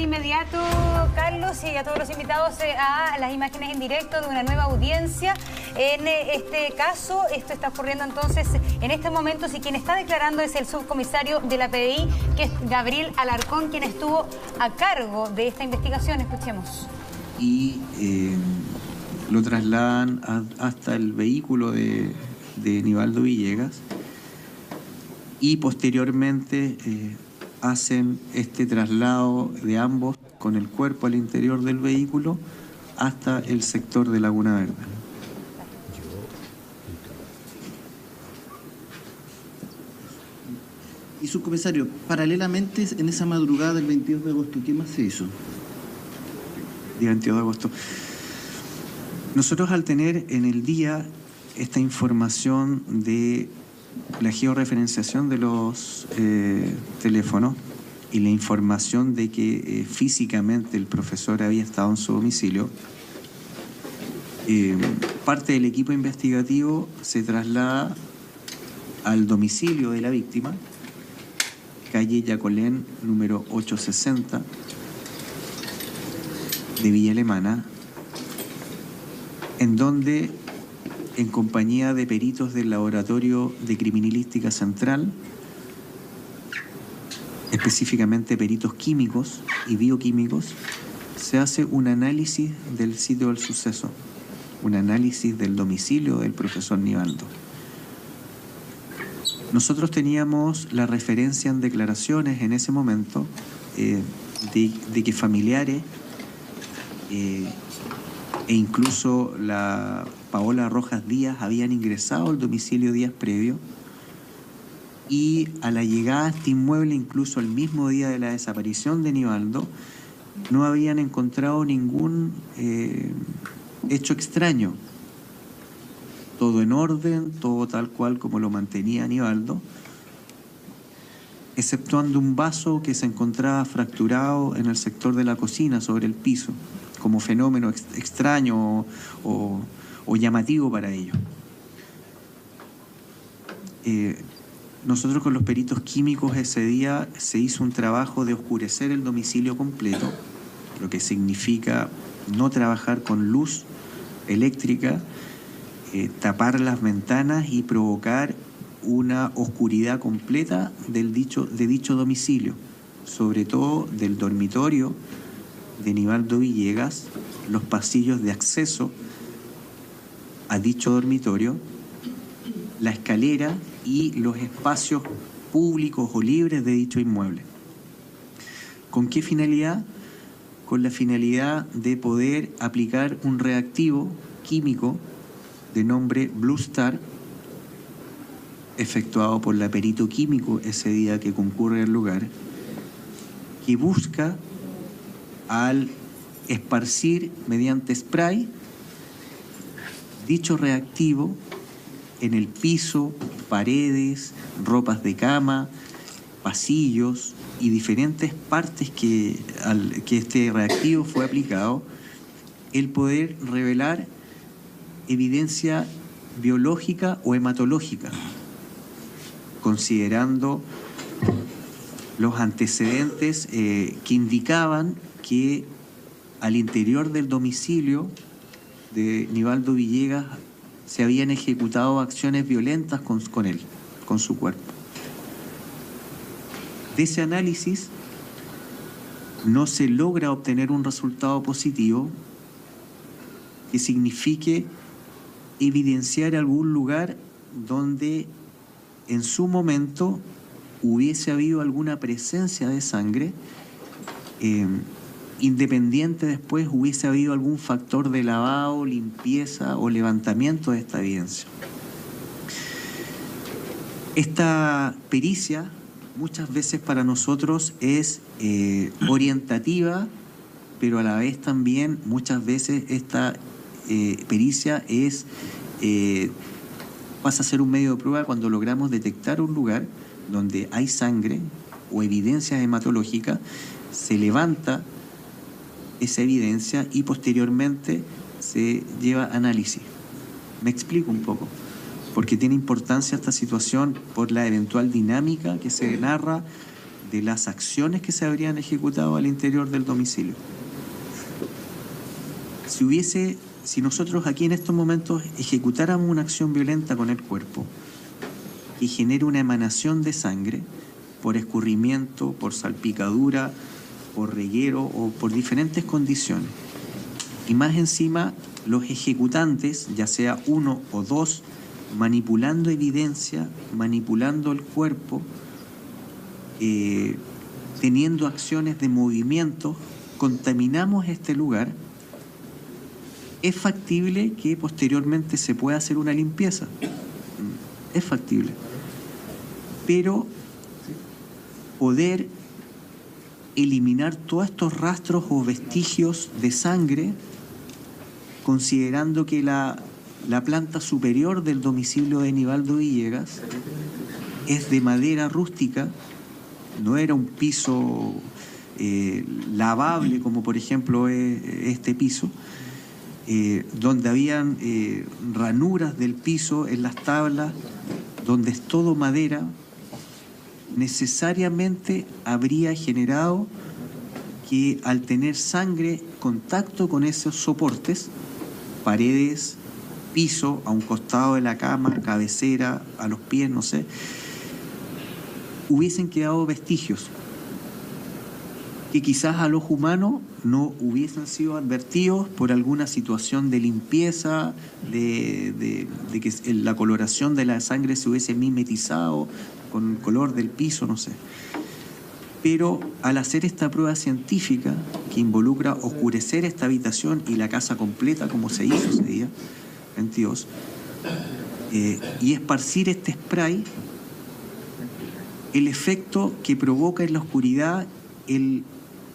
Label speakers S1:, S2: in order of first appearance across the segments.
S1: de inmediato, Carlos, y a todos los invitados a las imágenes en directo de una nueva audiencia. En este caso, esto está ocurriendo entonces en este momento, y quien está declarando es el subcomisario de la PDI, que es Gabriel Alarcón, quien estuvo a cargo de esta investigación. Escuchemos.
S2: Y lo trasladan hasta el vehículo de Nivaldo Villegas y posteriormente hacen este traslado de ambos con el cuerpo al interior del vehículo hasta el sector de Laguna Verde.
S3: Y subcomisario, paralelamente en esa madrugada del 22 de agosto, ¿qué más se hizo?
S2: Día 22 de agosto. Nosotros, al tener en el día esta información de la georreferenciación de los teléfonos y la información de que físicamente el profesor había estado en su domicilio, parte del equipo investigativo se traslada al domicilio de la víctima, calle Yacolén, número 860, de Villa Alemana, en donde, en compañía de peritos del Laboratorio de Criminalística Central, específicamente peritos químicos y bioquímicos, se hace un análisis del sitio del suceso, un análisis del domicilio del profesor Nivaldo. Nosotros teníamos la referencia en declaraciones en ese momento de que familiares e incluso la Paola Rojas Díaz habían ingresado al domicilio días previos, y a la llegada a este inmueble, incluso el mismo día de la desaparición de Nivaldo, no habían encontrado ningún hecho extraño. Todo en orden, todo tal cual como lo mantenía Nivaldo, exceptuando un vaso que se encontraba fracturado en el sector de la cocina, sobre el piso, como fenómeno extraño o llamativo para ellos. Nosotros, con los peritos químicos, ese día se hizo un trabajo de oscurecer el domicilio completo, lo que significa no trabajar con luz eléctrica, tapar las ventanas y provocar una oscuridad completa de dicho domicilio, sobre todo del dormitorio de Nivaldo Villegas, los pasillos de acceso a dicho dormitorio, la escalera y los espacios públicos o libres de dicho inmueble. ¿Con qué finalidad? Con la finalidad de poder aplicar un reactivo químico de nombre Blue Star, efectuado por la perito químico ese día que concurre al lugar, que busca, al esparcir mediante spray dicho reactivo en el piso, paredes, ropas de cama, pasillos y diferentes partes que este reactivo fue aplicado, el poder revelar evidencia biológica o hematológica, considerando los antecedentes que indicaban que al interior del domicilio de Nivaldo Villegas se habían ejecutado acciones violentas con él, con su cuerpo. De ese análisis no se logra obtener un resultado positivo que signifique evidenciar algún lugar donde en su momento hubiese habido alguna presencia de sangre, independiente después hubiese habido algún factor de lavado, limpieza o levantamiento de esta evidencia. Esta pericia muchas veces para nosotros es orientativa, pero a la vez también muchas veces esta pericia pasa a ser un medio de prueba cuando logramos detectar un lugar donde hay sangre o evidencias hematológicas, se levanta esa evidencia y posteriormente se lleva a análisis. Me explico un poco, porque tiene importancia esta situación por la eventual dinámica que se narra de las acciones que se habrían ejecutado al interior del domicilio. Si nosotros aquí en estos momentos ejecutáramos una acción violenta con el cuerpo y genera una emanación de sangre por escurrimiento, por salpicadura, por reguero o por diferentes condiciones, y más encima los ejecutantes, ya sea uno o dos, manipulando evidencia, manipulando el cuerpo, teniendo acciones de movimiento, contaminamos este lugar, es factible que posteriormente se pueda hacer una limpieza. Es factible. Pero poder eliminar todos estos rastros o vestigios de sangre, considerando que la planta superior del domicilio de Nivaldo Villegas es de madera rústica, no era un piso lavable como por ejemplo este piso, donde habían ranuras del piso en las tablas, donde es todo madera, necesariamente habría generado que al tener sangre, contacto con esos soportes, paredes, piso, a un costado de la cama, cabecera, a los pies, no sé, hubiesen quedado vestigios que quizás al ojo humano no hubiesen sido advertidos por alguna situación de limpieza, de que la coloración de la sangre se hubiese mimetizado con el color del piso, no sé. Pero al hacer esta prueba científica que involucra oscurecer esta habitación y la casa completa, como se hizo ese día, 22, y esparcir este spray, el efecto que provoca en la oscuridad el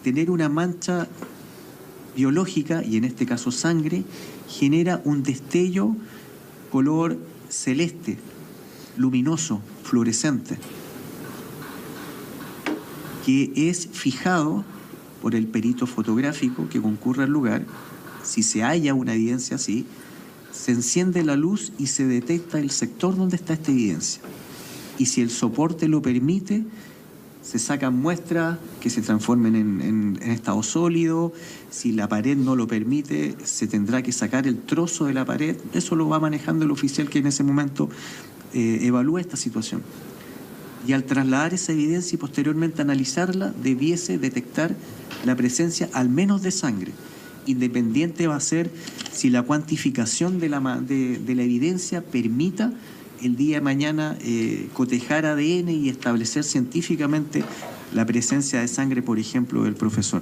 S2: tener una mancha biológica, y en este caso sangre, genera un destello color celeste, luminoso, fluorescente, que es fijado por el perito fotográfico que concurre al lugar. Si se halla una evidencia así, se enciende la luz y se detecta el sector donde está esta evidencia. Y si el soporte lo permite, se sacan muestras que se transformen en estado sólido. Si la pared no lo permite, se tendrá que sacar el trozo de la pared. Eso lo va manejando el oficial que en ese momento evalúa esta situación. Y al trasladar esa evidencia y posteriormente analizarla, debiese detectar la presencia al menos de sangre. Independiente va a ser si la cuantificación de la evidencia permita el día de mañana cotejar ADN y establecer científicamente la presencia de sangre, por ejemplo, del profesor.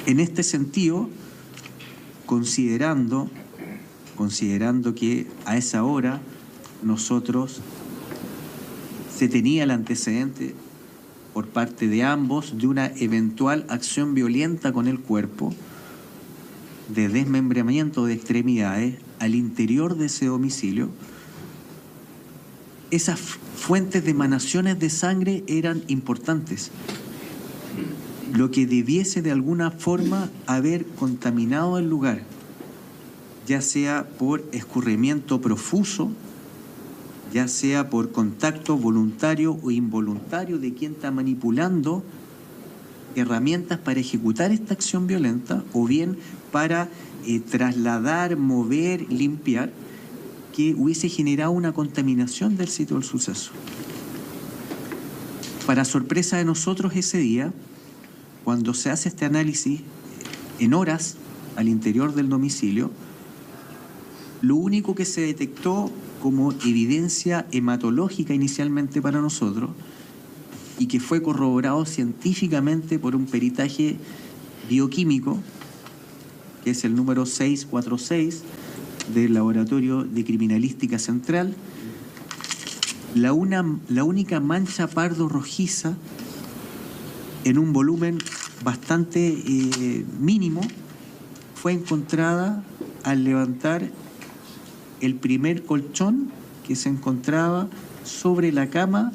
S2: En este sentido, considerando que a esa hora nosotros se tenía el antecedente por parte de ambos de una eventual acción violenta con el cuerpo, de desmembramiento de extremidades al interior de ese domicilio, esas fuentes de emanaciones de sangre eran importantes, lo que debiese de alguna forma haber contaminado el lugar, ya sea por escurrimiento profuso, ya sea por contacto voluntario o involuntario de quien está manipulando herramientas para ejecutar esta acción violenta, o bien para trasladar, mover, limpiar, que hubiese generado una contaminación del sitio del suceso. Para sorpresa de nosotros ese día, cuando se hace este análisis en horas al interior del domicilio, lo único que se detectó como evidencia hematológica inicialmente para nosotros, y que fue corroborado científicamente por un peritaje bioquímico, que es el número 646 del Laboratorio de Criminalística Central, la única mancha pardo rojiza en un volumen bastante mínimo fue encontrada al levantar el primer colchón que se encontraba sobre la cama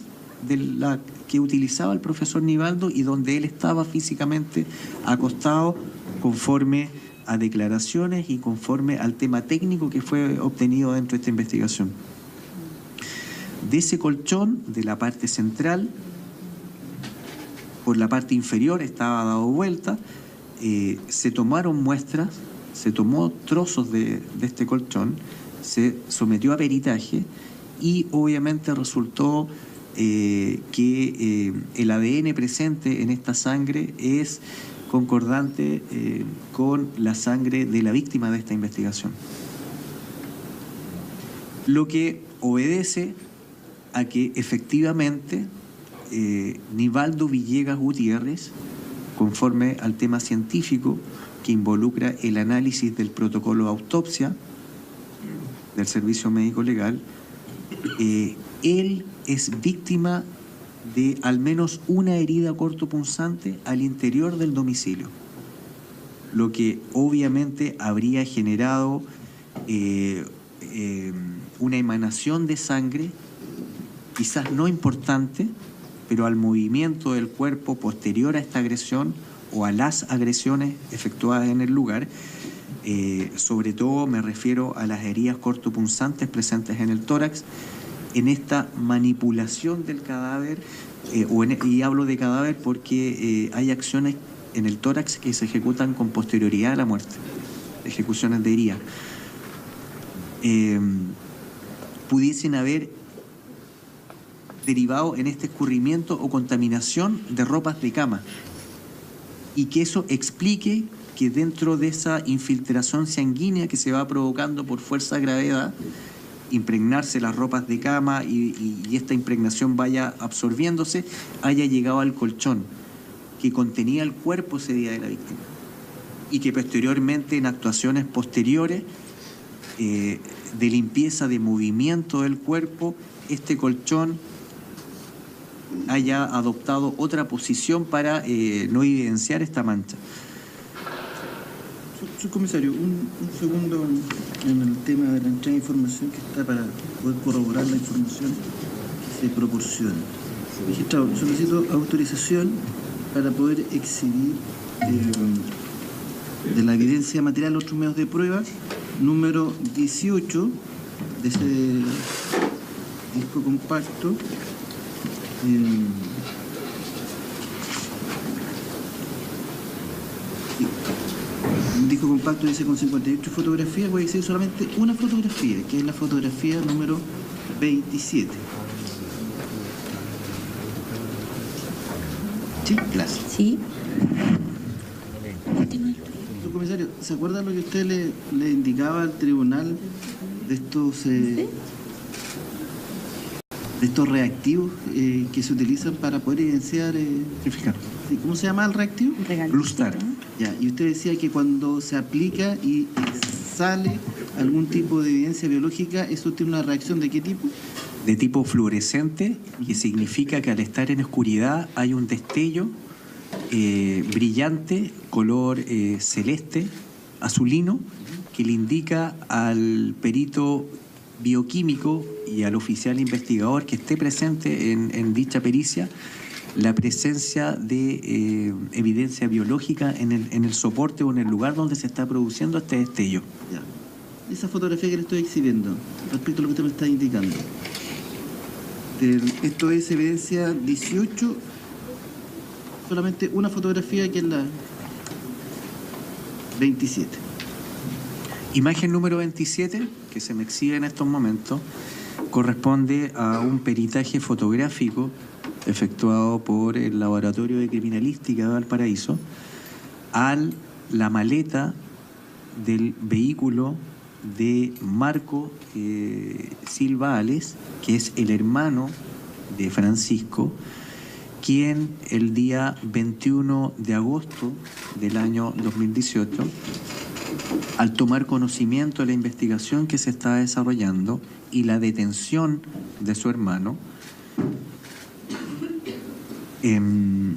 S2: de la que utilizaba el profesor Nivaldo y donde él estaba físicamente acostado, conforme a declaraciones y conforme al tema técnico que fue obtenido dentro de esta investigación. De ese colchón, de la parte central, por la parte inferior estaba dado vuelta, se tomaron muestras, se tomó trozos de este colchón, se sometió a peritaje y obviamente resultó que el ADN presente en esta sangre es concordante con la sangre de la víctima de esta investigación. Lo que obedece a que efectivamente Nivaldo Villegas Gutiérrez, conforme al tema científico que involucra el análisis del protocolo de autopsia del Servicio Médico Legal, él es víctima de al menos una herida cortopunzante al interior del domicilio, lo que obviamente habría generado una emanación de sangre, quizás no importante, pero al movimiento del cuerpo posterior a esta agresión o a las agresiones efectuadas en el lugar. Sobre todo me refiero a las heridas cortopunzantes presentes en el tórax, en esta manipulación del cadáver, y hablo de cadáver porque hay acciones en el tórax que se ejecutan con posterioridad a la muerte, ejecuciones de herida. Pudiesen haber derivado en este escurrimiento o contaminación de ropas de cama, y que eso explique que dentro de esa infiltración sanguínea que se va provocando por fuerza de gravedad, impregnarse las ropas de cama y esta impregnación vaya absorbiéndose, haya llegado al colchón que contenía el cuerpo ese día de la víctima, y que posteriormente en actuaciones posteriores de limpieza de movimiento del cuerpo, este colchón haya adoptado otra posición para no evidenciar esta mancha.
S3: Subcomisario, un segundo en el tema de la entrega de información que está para poder corroborar la información que se proporciona. Magistrado, solicito autorización para poder exhibir de la evidencia material otros medios de prueba, número 18 de ese disco compacto. Un disco compacto dice con 58 fotografías. Voy a decir solamente una fotografía, que es la fotografía número 27. Sí, gracias.
S4: Sí.
S3: Comisario, ¿se acuerda lo que usted le indicaba al tribunal de estos reactivos que se utilizan para poder evidenciar... ¿Cómo se llama el reactivo?
S2: Blue Star.
S3: Ya, y usted decía que cuando se aplica y sale algún tipo de evidencia biológica, ¿eso tiene una reacción de qué tipo?
S2: De tipo fluorescente, que significa que al estar en oscuridad hay un destello brillante, color celeste, azulino, que le indica al perito bioquímico y al oficial investigador que esté presente en dicha pericia la presencia de evidencia biológica en el soporte o en el lugar donde se está produciendo este destello.
S3: Ya. Esa fotografía que le estoy exhibiendo, respecto a lo que usted me está indicando, esto es evidencia 18, solamente una fotografía que es la 27.
S2: Imagen número 27, que se me exhibe en estos momentos, corresponde a un peritaje fotográfico efectuado por el Laboratorio de Criminalística de Valparaíso a la maleta del vehículo de Marco Silva Ales, que es el hermano de Francisco, quien el día 21 de agosto del año 2018, al tomar conocimiento de la investigación que se está desarrollando y la detención de su hermano,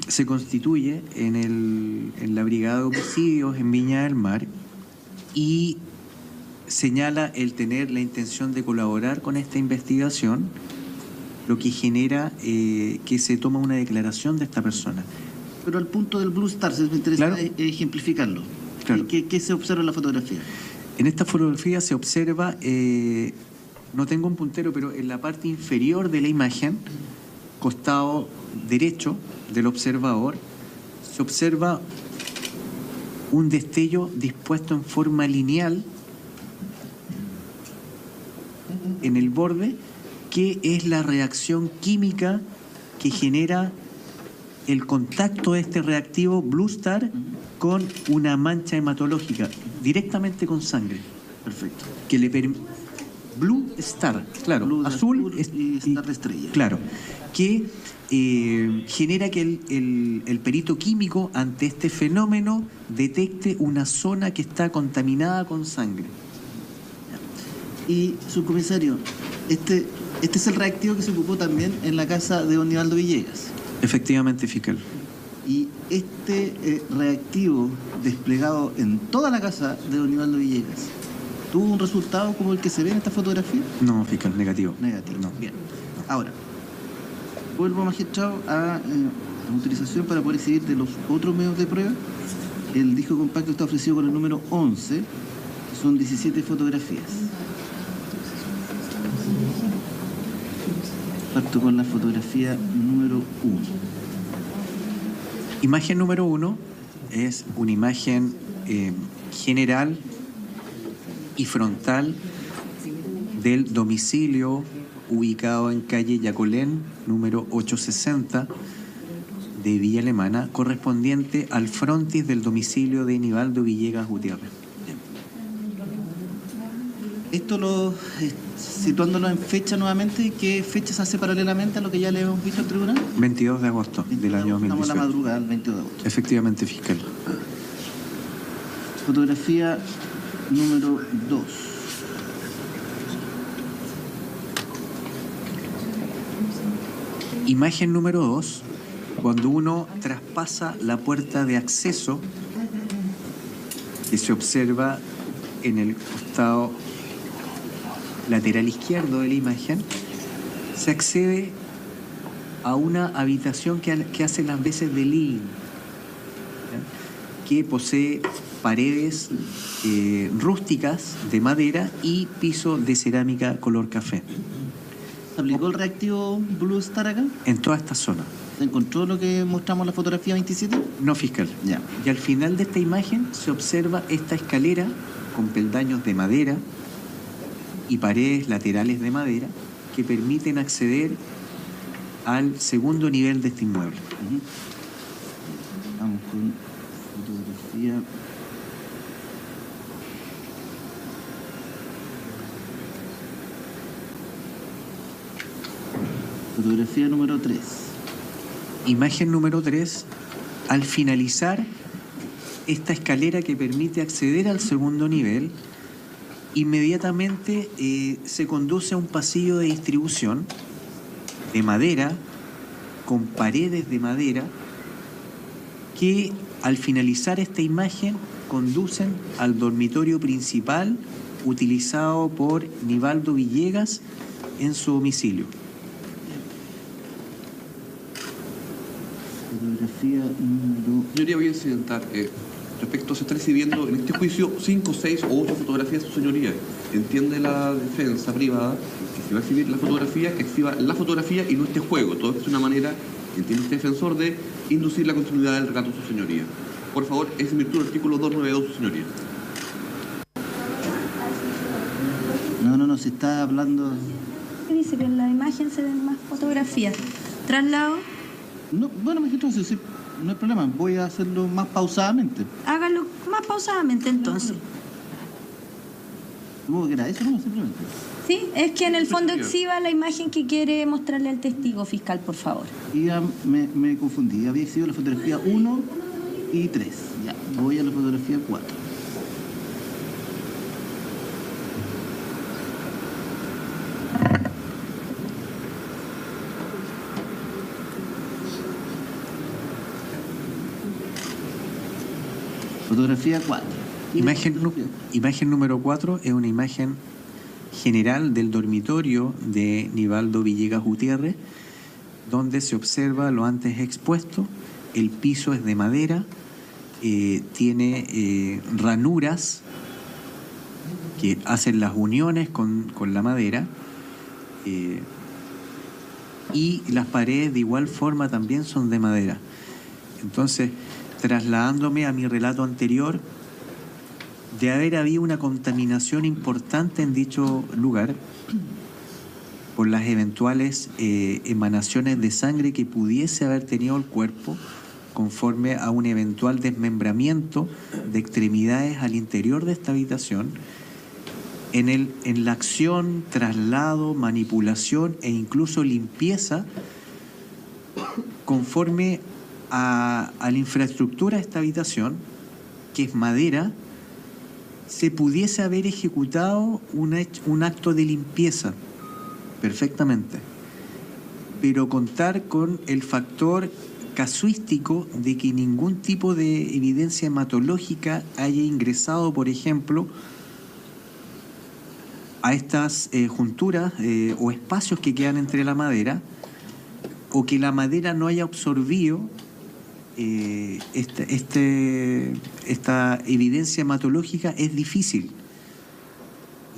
S2: se constituye en la Brigada de Homicidios en Viña del Mar y señala el tener la intención de colaborar con esta investigación, lo que genera que se toma una declaración de esta persona.
S3: Pero al punto del Blue Star, me interesa ejemplificarlo.
S2: Claro.
S3: ¿Qué se observa en la fotografía?
S2: En esta fotografía se observa, no tengo un puntero, pero en la parte inferior de la imagen costado derecho del observador se observa un destello dispuesto en forma lineal en el borde, que es la reacción química que genera el contacto de este reactivo Blue Star con una mancha hematológica, directamente con sangre.
S3: Perfecto.
S2: Que le Blue Star, claro,
S3: Blue de
S2: azul
S3: y Star de estrella.
S2: Claro, que genera que el perito químico ante este fenómeno detecte una zona que está contaminada con sangre.
S3: Y, subcomisario, este es el reactivo que se ocupó también en la casa de don Nivaldo Villegas.
S2: Efectivamente, fiscal.
S3: Y este reactivo desplegado en toda la casa de don Nivaldo Villegas, ¿tuvo un resultado como el que se ve en esta fotografía?
S2: No, fiscal, negativo.
S3: Negativo.
S2: No.
S3: Bien. Ahora, vuelvo, magistrado, a la utilización para poder seguir de los otros medios de prueba. El disco compacto está ofrecido con el número 11, que son 17 fotografías. Parto con la fotografía número 1.
S2: Imagen número 1 es una imagen general y frontal del domicilio ubicado en calle Yacolén, número 860 de Villa Alemana, correspondiente al frontis del domicilio de Nivaldo Villegas Gutiérrez.
S3: Esto situándolo en fecha nuevamente, ¿qué fecha se hace paralelamente a lo que ya le hemos visto al tribunal?
S2: 22 de agosto del año 2018.
S3: Estamos a la madrugada del 22 de agosto.
S2: Efectivamente, fiscal.
S3: Fotografía número 2.
S2: Imagen número 2, cuando uno traspasa la puerta de acceso que se observa en el costado lateral izquierdo de la imagen, se accede a una habitación que hace las veces de living, que posee paredes rústicas de madera y piso de cerámica color café.
S3: ¿Se aplicó el reactivo Blue Star acá?
S2: En toda esta zona.
S3: ¿Se encontró lo que mostramos en la fotografía 27?
S2: No, fiscal.
S3: Ya.
S2: Y al final de esta imagen se observa esta escalera con peldaños de madera y paredes laterales de madera que permiten acceder al segundo nivel de este inmueble.
S3: Vamos con fotografía. Fotografía número 3.
S2: Imagen número 3. Al finalizar esta escalera que permite acceder al segundo nivel, inmediatamente se conduce a un pasillo de distribución de madera, con paredes de madera, que al finalizar esta imagen conducen al dormitorio principal utilizado por Nivaldo Villegas en su domicilio.
S3: Fotografía número...
S4: Señoría, voy a incidentar. Respecto, se está recibiendo en este juicio 5, 6 o 8 fotografías de su señoría. Entiende la defensa privada que si va a exhibir la fotografía, que exhiba la fotografía y no este juego. Todo esto es una manera, entiende este defensor, de inducir la continuidad del relato de su señoría. Por favor, es en virtud del artículo 292 de su señoría.
S3: No, se está hablando...
S5: Dice que en la imagen se ven más fotografías. Traslado.
S3: No, bueno, magistrado, sí, no hay problema. Voy a hacerlo más pausadamente.
S5: Hágalo más pausadamente entonces.
S3: ¿Cómo que era eso? No, simplemente.
S5: Sí, es que en el fondo exhiba la imagen que quiere mostrarle al testigo fiscal, por favor.
S3: Y ya me confundí. Había sido la fotografía 1 y 3. Ya, voy a la fotografía 4. Fotografía 4.
S2: Imagen número 4 es una imagen general del dormitorio de Nivaldo Villegas Gutiérrez, donde se observa lo antes expuesto. El piso es de madera, tiene ranuras que hacen las uniones con la madera, y las paredes de igual forma también son de madera. Entonces, trasladándome a mi relato anterior, de haber habido una contaminación importante en dicho lugar por las eventuales emanaciones de sangre que pudiese haber tenido el cuerpo conforme a un eventual desmembramiento de extremidades al interior de esta habitación, en la acción, traslado, manipulación e incluso limpieza conforme a la infraestructura de esta habitación, que es madera, se pudiese haber ejecutado un acto de limpieza perfectamente, pero contar con el factor casuístico de que ningún tipo de evidencia hematológica haya ingresado, por ejemplo, a estas junturas o espacios que quedan entre la madera, o que la madera no haya absorbido esta evidencia hematológica, es difícil.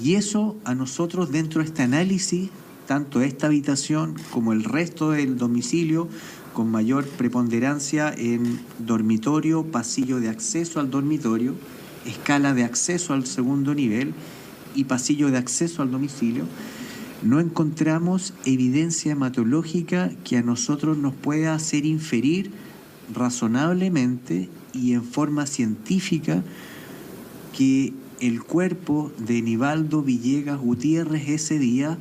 S2: Y eso a nosotros, dentro de este análisis, tanto esta habitación como el resto del domicilio, con mayor preponderancia en dormitorio, pasillo de acceso al dormitorio, escala de acceso al segundo nivel y pasillo de acceso al domicilio, no encontramos evidencia hematológica que a nosotros nos pueda hacer inferir razonablemente y en forma científica que el cuerpo de Nivaldo Villegas Gutiérrez ese día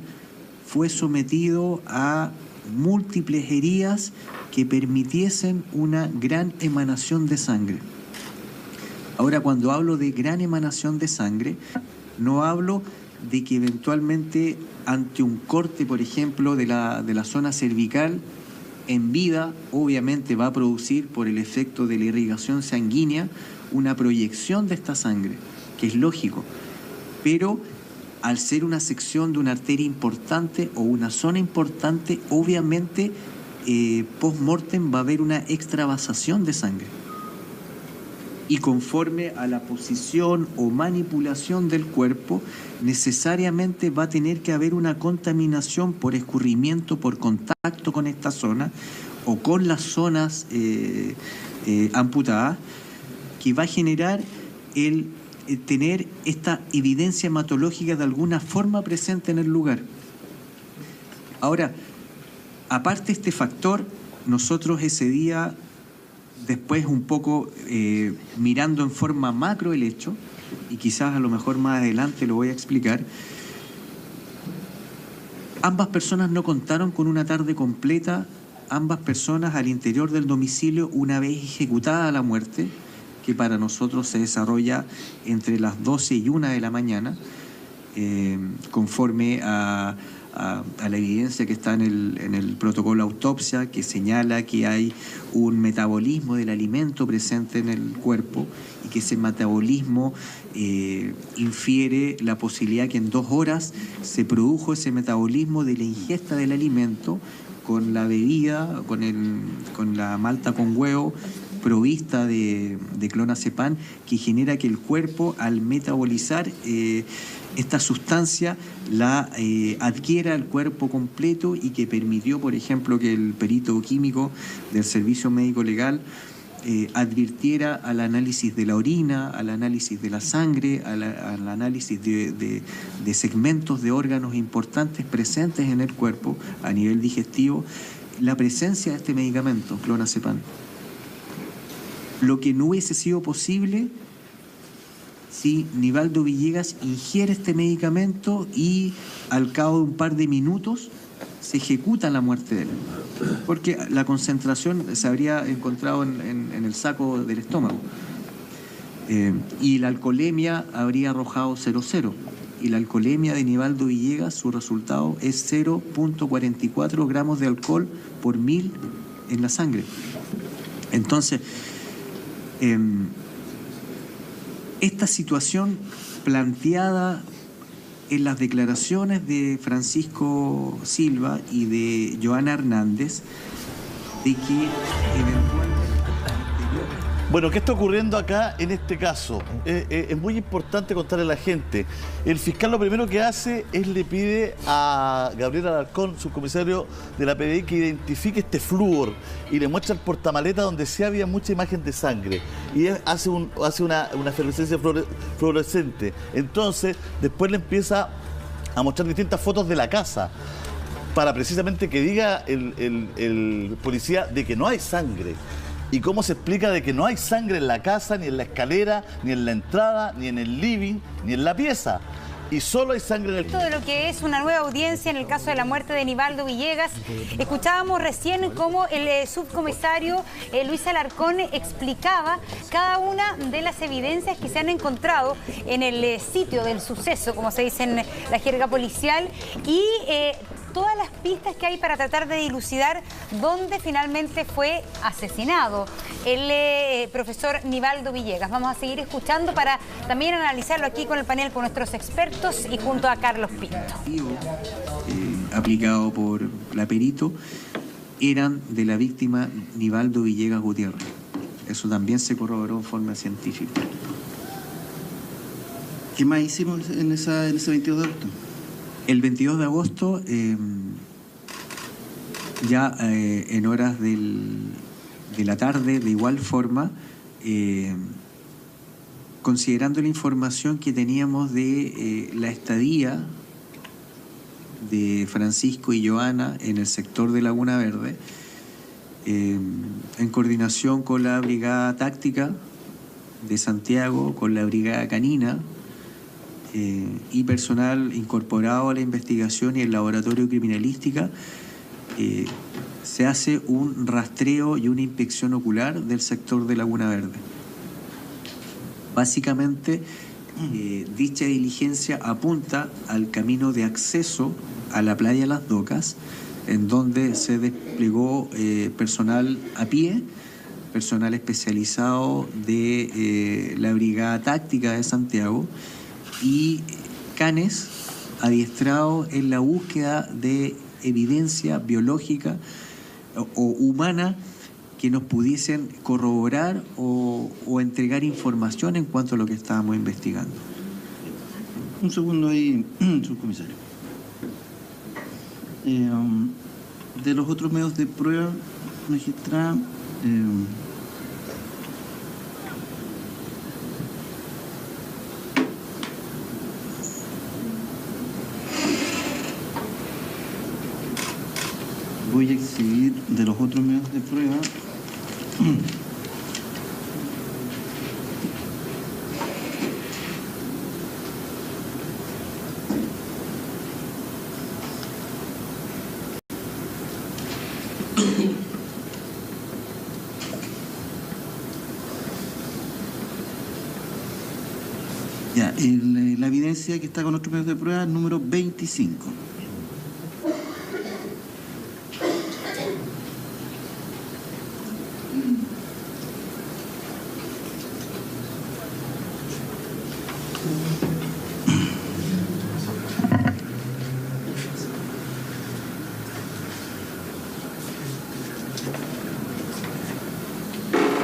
S2: fue sometido a múltiples heridas que permitiesen una gran emanación de sangre. Ahora, cuando hablo de gran emanación de sangre, no hablo de que eventualmente ante un corte, por ejemplo, de la zona cervical, en vida, obviamente va a producir, por el efecto de la irrigación sanguínea, una proyección de esta sangre, que es lógico. Pero al ser una sección de una arteria importante o una zona importante, obviamente post-mortem va a haber una extravasación de sangre. Y conforme a la posición o manipulación del cuerpo, necesariamente va a tener que haber una contaminación por escurrimiento, por contacto con esta zona o con las zonas amputadas, que va a generar el tener esta evidencia hematológica de alguna forma presente en el lugar. Ahora, aparte de este factor, nosotros ese día, después un poco mirando en forma macro el hecho, y quizás a lo mejor más adelante lo voy a explicar, ambas personas no contaron con una tarde completa, ambas personas al interior del domicilio, una vez ejecutada la muerte, que para nosotros se desarrolla entre las 12 y 1 de la mañana, conforme a la evidencia que está en el protocolo autopsia, que señala que hay un metabolismo del alimento presente en el cuerpo y que ese metabolismo infiere la posibilidad que en 2 horas se produjo ese metabolismo de la ingesta del alimento con la bebida, con la malta con huevo provista de clonazepam, que genera que el cuerpo, al metabolizar esta sustancia, la adquiera el cuerpo completo, y que permitió, por ejemplo, que el perito químico del Servicio Médico Legal advirtiera al análisis de la orina, al análisis de la sangre, al análisis de segmentos de órganos importantes presentes en el cuerpo a nivel digestivo, la presencia de este medicamento, clonazepam. Lo que no hubiese sido posible si Nivaldo Villegas ingiere este medicamento y al cabo de un par de minutos se ejecuta la muerte de él, porque la concentración se habría encontrado en el saco del estómago, y la alcoholemia habría arrojado 0,0, y la alcoholemia de Nivaldo Villegas, su resultado es 0,44 gramos de alcohol por 1000 en la sangre. Entonces, esta situación planteada en las declaraciones de Francisco Silva y de Joana Hernández, de que eventualmente
S6: Bueno, ¿qué está ocurriendo acá en este caso? Es muy importante contarle a la gente. El fiscal lo primero que hace es le pide a Gabriel Alarcón, subcomisario de la PDI, que identifique este flúor y le muestra el portamaleta donde sí había mucha imagen de sangre. Y hace una efervescencia fluorescente. Entonces, después le empieza a mostrar distintas fotos de la casa para precisamente que diga el policía de que no hay sangre. ¿Y cómo se explica de que no hay sangre en la casa, ni en la escalera, ni en la entrada, ni en el living, ni en la pieza? Y solo hay sangre en el...
S1: De lo que es una nueva audiencia en el caso de la muerte de Nivaldo Villegas. Escuchábamos recién cómo el subcomisario Luis Alarcón explicaba cada una de las evidencias que se han encontrado en el sitio del suceso, como se dice en la jerga policial, y todas las pistas que hay para tratar de dilucidar dónde finalmente fue asesinado el profesor Nivaldo Villegas. Vamos a seguir escuchando para también analizarlo aquí con el panel, con nuestros expertos y junto a Carlos Pinto.
S2: Aplicado por la perito, eran de la víctima Nivaldo Villegas Gutiérrez. Eso también se corroboró en forma científica.
S3: ¿Qué más hicimos en ese 22 de agosto?
S2: El 22 de agosto, ya en horas de la tarde, de igual forma, considerando la información que teníamos de la estadía de Francisco y Joana en el sector de Laguna Verde, en coordinación con la Brigada Táctica de Santiago, con la Brigada Canina, y personal incorporado a la investigación y el laboratorio criminalística, se hace un rastreo y una inspección ocular del sector de Laguna Verde. Básicamente, dicha diligencia apunta al camino de acceso a la playa Las Docas, en donde se desplegó personal a pie, personal especializado de la Brigada Táctica de Santiago, y canes adiestrados en la búsqueda de evidencia biológica o humana que nos pudiesen corroborar o entregar información en cuanto a lo que estábamos investigando.
S3: Un segundo ahí, subcomisario. De los otros medios de prueba, magistrada, voy a exhibir de los otros medios de prueba ya, la evidencia que está con otros medios de prueba, número 25.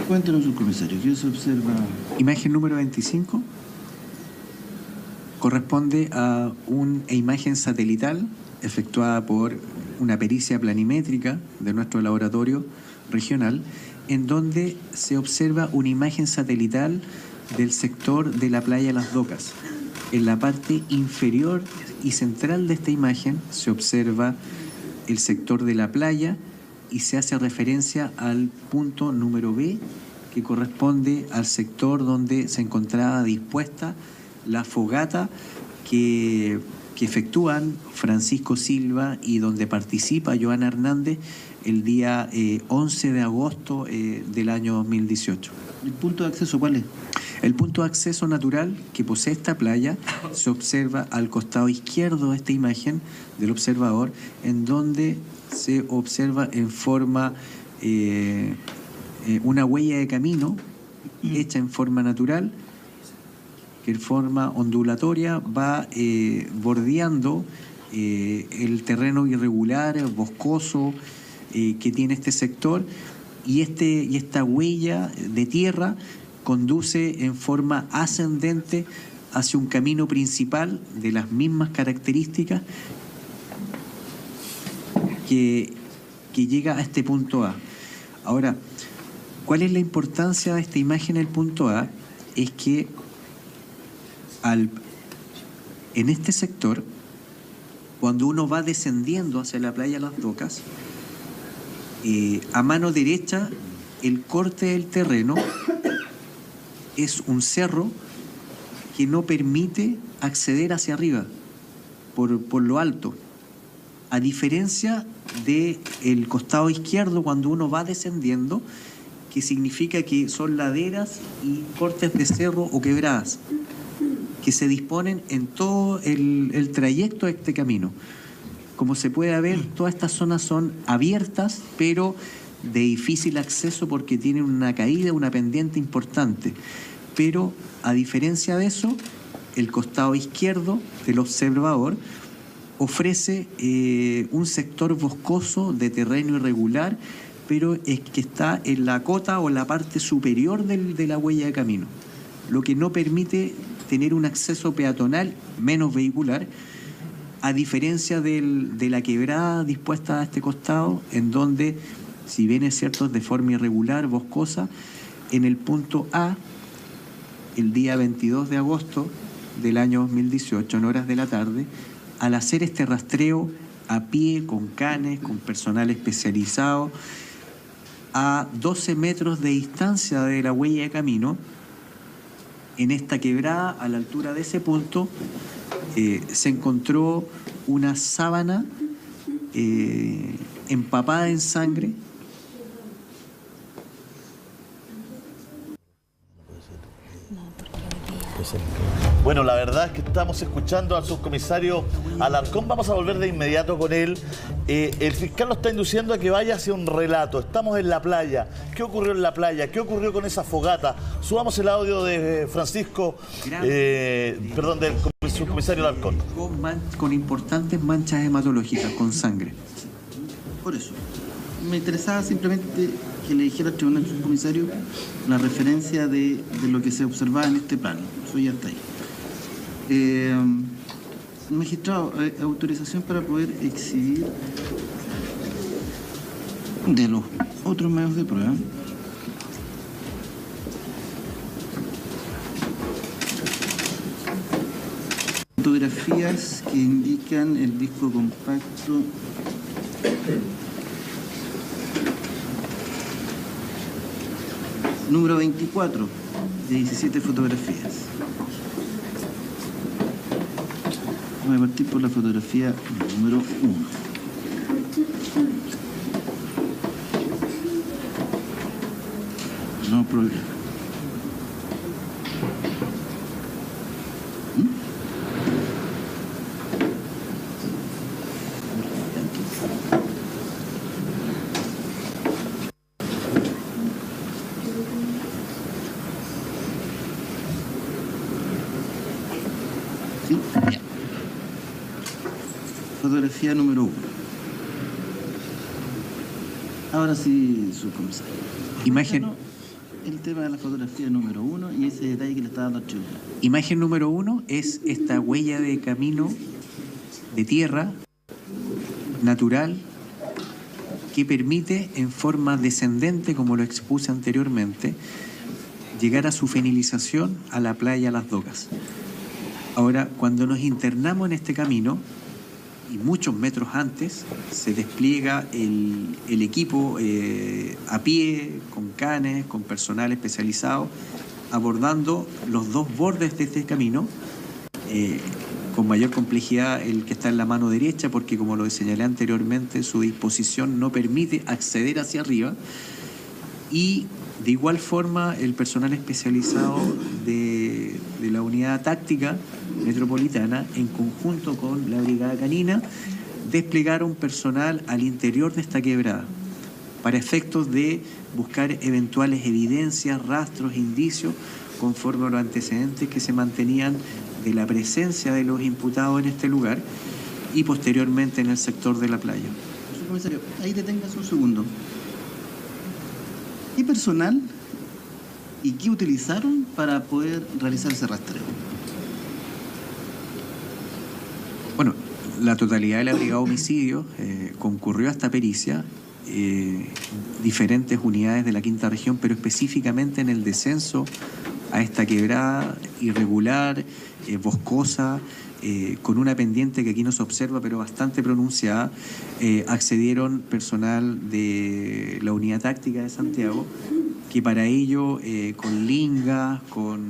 S3: Cuéntenos, subcomisario, ¿qué se observa?
S2: Imagen número 25 corresponde a una imagen satelital efectuada por una pericia planimétrica de nuestro laboratorio regional, en donde se observa una imagen satelital del sector de la playa Las Docas. En la parte inferior y central de esta imagen se observa el sector de la playa y se hace referencia al punto número B, que corresponde al sector donde se encontraba dispuesta la fogata que efectúan Francisco Silva y donde participa Joana Hernández el día 11 de agosto del año 2018.
S3: ¿El punto de acceso cuál es?
S2: El punto de acceso natural que posee esta playa se observa al costado izquierdo de esta imagen del observador, en donde se observa en forma una huella de camino hecha en forma natural, que en forma ondulatoria va bordeando el terreno irregular, boscoso, que tiene este sector, y esta huella de tierra conduce en forma ascendente hacia un camino principal de las mismas características que llega a este punto A. Ahora, ¿cuál es la importancia de esta imagen en el punto A? Es que en este sector, cuando uno va descendiendo hacia la playa Las Docas, a mano derecha, el corte del terreno es un cerro que no permite acceder hacia arriba por lo alto, a diferencia del costado izquierdo cuando uno va descendiendo, que significa que son laderas y cortes de cerro o quebradas que se disponen en todo el trayecto de este camino. Como se puede ver, todas estas zonas son abiertas, pero de difícil acceso porque tienen una caída, una pendiente importante. Pero, a diferencia de eso, el costado izquierdo del observador ofrece un sector boscoso de terreno irregular, pero es que está en la cota o la parte superior de la huella de camino, lo que no permite tener un acceso peatonal menos vehicular, a diferencia de la quebrada dispuesta a este costado, en donde, si bien es cierto, es de forma irregular, boscosa, en el punto A, el día 22 de agosto del año 2018, en horas de la tarde, al hacer este rastreo a pie, con canes, con personal especializado, a 12 metros de distancia de la huella de camino, en esta quebrada, a la altura de ese punto, se encontró una sábana empapada en sangre.
S6: Bueno, la verdad es que estamos escuchando al subcomisario Alarcón. Vamos a volver de inmediato con él. El fiscal lo está induciendo a que vaya hacia un relato. Estamos en la playa. ¿Qué ocurrió en la playa? ¿Qué ocurrió con esa fogata? Subamos el audio de Francisco, del subcomisario Alarcón.
S2: Con importantes manchas hematológicas, con sangre.
S3: Por eso, me interesaba simplemente que le dijera al tribunal subcomisario la referencia de lo que se observaba en este plano. Eso ya está ahí. Magistrado, autorización para poder exhibir de los otros medios de prueba. Fotografías que indican el disco compacto número 24 de 17 fotografías. Voy a partir por la fotografía número 1. No problema. Sí, ya. Fotografía número 1. Ahora sí, subcomisario.
S2: Imagen.
S3: El tema de la fotografía número 1 y ese detalle que le está dando al tribunal.
S2: Imagen número 1 es esta huella de camino de tierra natural que permite, en forma descendente, como lo expuse anteriormente, llegar a su finalización a la playa Las Docas. Ahora, cuando nos internamos en este camino, y muchos metros antes, se despliega el equipo a pie, con canes, con personal especializado, abordando los dos bordes de este camino, con mayor complejidad el que está en la mano derecha, porque como lo señalé anteriormente, su disposición no permite acceder hacia arriba, y de igual forma el personal especializado de la unidad táctica metropolitana, en conjunto con la brigada canina, desplegaron personal al interior de esta quebrada para efectos de buscar eventuales evidencias, rastros, indicios, conforme a los antecedentes que se mantenían de la presencia de los imputados en este lugar y posteriormente en el sector de la playa.
S3: Comisario, ahí deténgase un segundo. ¿Qué personal y qué utilizaron para poder realizar ese rastreo?
S2: Bueno, la totalidad de la brigada de homicidios concurrió a esta pericia, diferentes unidades de la quinta región, pero específicamente en el descenso a esta quebrada irregular, boscosa, con una pendiente que aquí no se observa, pero bastante pronunciada. Accedieron personal de la unidad táctica de Santiago, que para ello, con lingas, con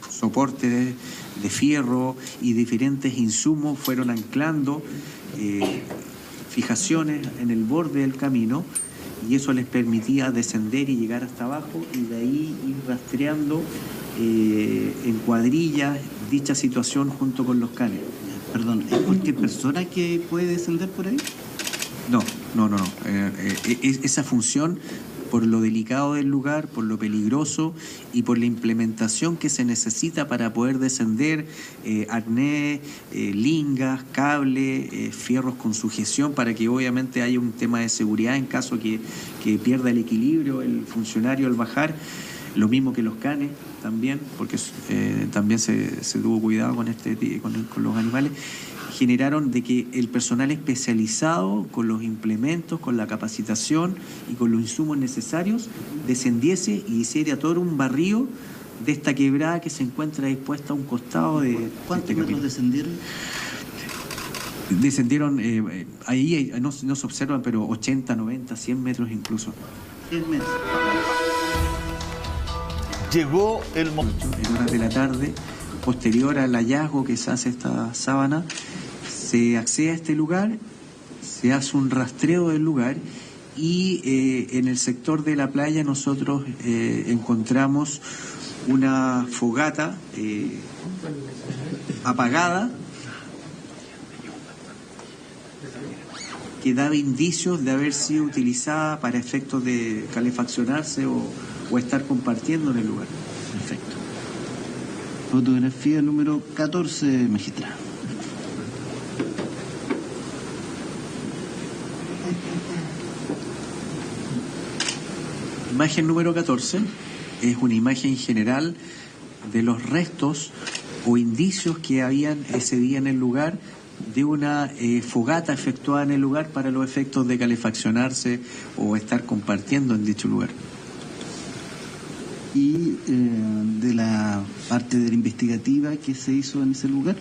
S2: soportes de fierro y diferentes insumos, fueron anclando fijaciones en el borde del camino, y eso les permitía descender y llegar hasta abajo, y de ahí ir rastreando en cuadrillas dicha situación junto con los canes.
S3: Perdón, ¿es cualquier persona que puede descender por ahí?
S2: No. Esa función, por lo delicado del lugar, por lo peligroso y por la implementación que se necesita para poder descender, arnés, lingas, cable, fierros con sujeción, para que obviamente haya un tema de seguridad en caso que pierda el equilibrio el funcionario al bajar. Lo mismo que los canes también, porque también se tuvo cuidado con los animales. Generaron de que el personal especializado, con los implementos, con la capacitación y con los insumos necesarios, descendiese y hiciera todo un barrido de esta quebrada que se encuentra dispuesta a un costado de...
S3: ¿Cuántos metros descendieron?
S2: Descendieron, ahí no se observan, pero 80, 90, 100 metros incluso.
S3: 100 metros.
S6: Llegó el momento.
S2: En horas de la tarde, posterior al hallazgo que se hace esta sábana, se accede a este lugar, se hace un rastreo del lugar, y en el sector de la playa nosotros encontramos una fogata apagada que daba indicios de haber sido utilizada para efectos de calefaccionarse o estar compartiendo en el lugar.
S3: Perfecto. Fotografía número 14, magistrado.
S2: Imagen número 14 es una imagen general de los restos o indicios que habían ese día en el lugar de una fogata efectuada en el lugar para los efectos de calefaccionarse o estar compartiendo en dicho lugar.
S3: Y de la parte de la investigativa que se hizo en ese lugar.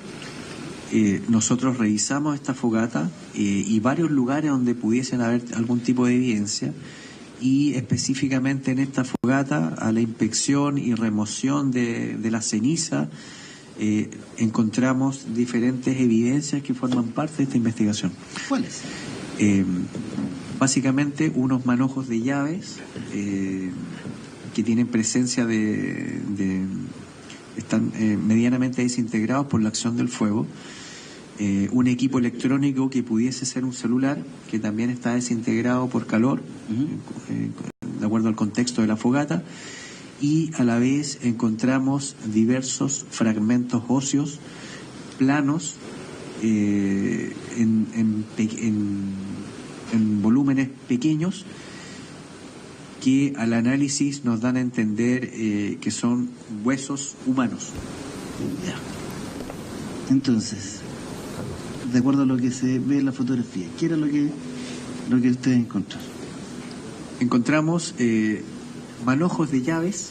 S2: Nosotros revisamos esta fogata y varios lugares donde pudiesen haber algún tipo de evidencia, y específicamente en esta fogata, a la inspección y remoción de la ceniza, encontramos diferentes evidencias que forman parte de esta investigación.
S3: ¿Cuáles?
S2: Básicamente unos manojos de llaves que tienen presencia están medianamente desintegrados por la acción del fuego. Un equipo electrónico que pudiese ser un celular, que también está desintegrado por calor, de acuerdo al contexto de la fogata, y a la vez encontramos diversos fragmentos óseos, planos, en volúmenes pequeños, que al análisis nos dan a entender que son huesos humanos.
S3: Ya. Entonces, de acuerdo a lo que se ve en la fotografía, ¿qué era lo que ustedes encontraron?
S2: Encontramos manojos de llaves,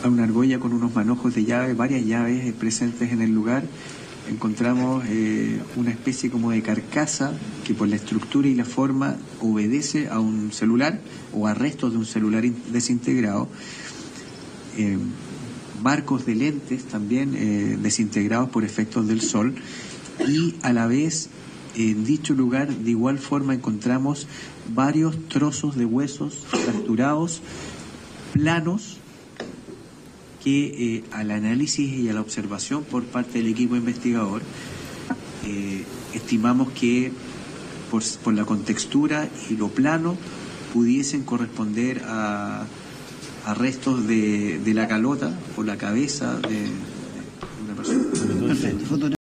S2: una argolla con unos manojos de llaves, varias llaves presentes en el lugar. Encontramos una especie como de carcasa que por la estructura y la forma obedece a un celular o a restos de un celular desintegrado. Marcos de lentes también desintegrados por efectos del sol, y a la vez en dicho lugar de igual forma encontramos varios trozos de huesos fracturados, planos, que al análisis y a la observación por parte del equipo investigador estimamos que por la contextura y lo plano pudiesen corresponder a restos de la calota o la cabeza de una persona.
S3: Perfecto.